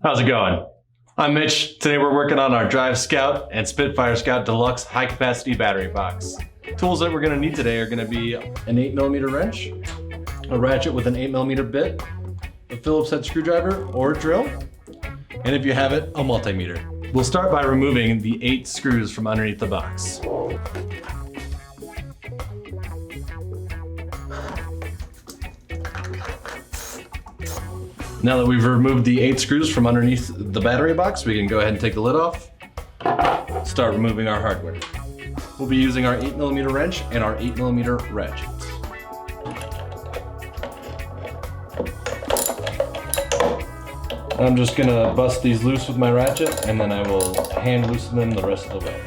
How's it going? I'm Mitch. Today we're working on our Drive Scout and Spitfire Scout Deluxe high capacity battery box. Tools that we're going to need today are going to be an 8mm wrench, a ratchet with an 8mm bit, a Phillips head screwdriver or drill, and if you have it, a multimeter. We'll start by removing the 8 screws from underneath the box. Now that we've removed the 8 screws from underneath the battery box, we can go ahead and take the lid off, start removing our hardware. We'll be using our 8mm wrench and our 8mm ratchet. I'm just gonna bust these loose with my ratchet, and then I will hand loosen them the rest of the way.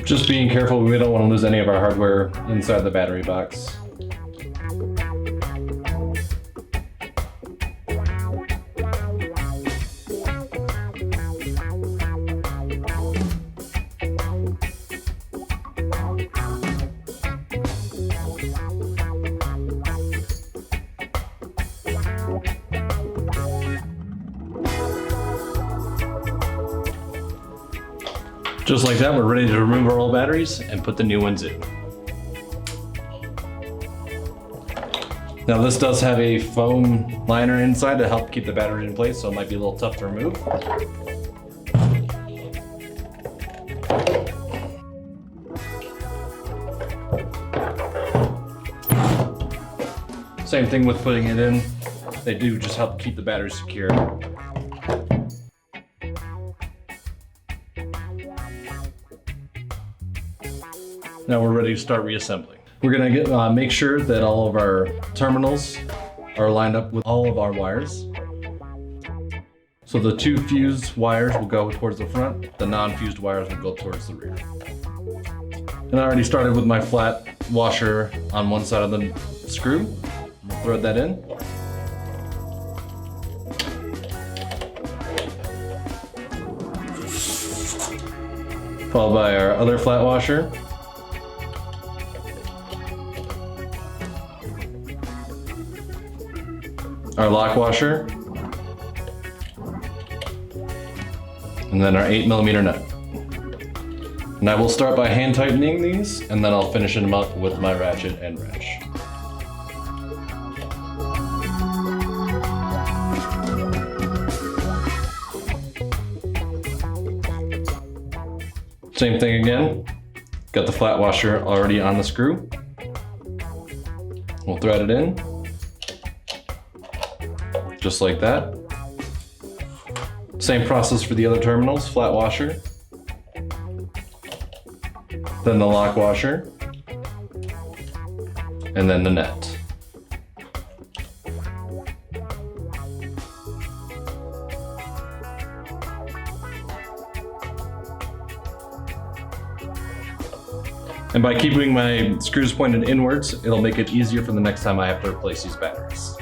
Just being careful, we don't want to lose any of our hardware inside the battery box. Just like that, we're ready to remove our old batteries and put the new ones in. Now this does have a foam liner inside to help keep the battery in place, so it might be a little tough to remove. Same thing with putting it in. They do just help keep the battery secure. Now we're ready to start reassembling. We're gonna make sure that all of our terminals are lined up with all of our wires. So the 2 fused wires will go towards the front, the non-fused wires will go towards the rear. And I already started with my flat washer on one side of the screw. We'll thread that in. Followed by our other flat washer. Our lock washer, and then our 8mm nut. And I will start by hand tightening these, and then I'll finish them up with my ratchet and wrench. Same thing again, got the flat washer already on the screw. We'll thread it in. Just like that. Same process for the other terminals, flat washer, then the lock washer, and then the net. And by keeping my screws pointed inwards, it'll make it easier for the next time I have to replace these batteries.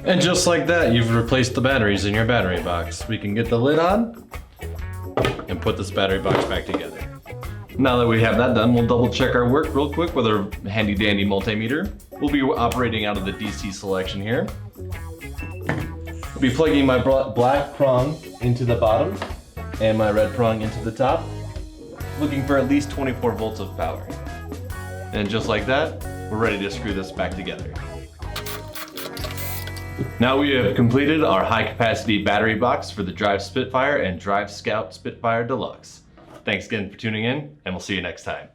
And just like that, you've replaced the batteries in your battery box. We can get the lid on and put this battery box back together. Now that we have that done, we'll double check our work real quick with our handy dandy multimeter. We'll be operating out of the DC selection here. I'll be plugging my black prong into the bottom and my red prong into the top, looking for at least 24 volts of power. And just like that, we're ready to screw this back together. Now we have completed our high capacity battery box for the Drive Spitfire and Drive Scout Spitfire Deluxe. Thanks again for tuning in, and we'll see you next time.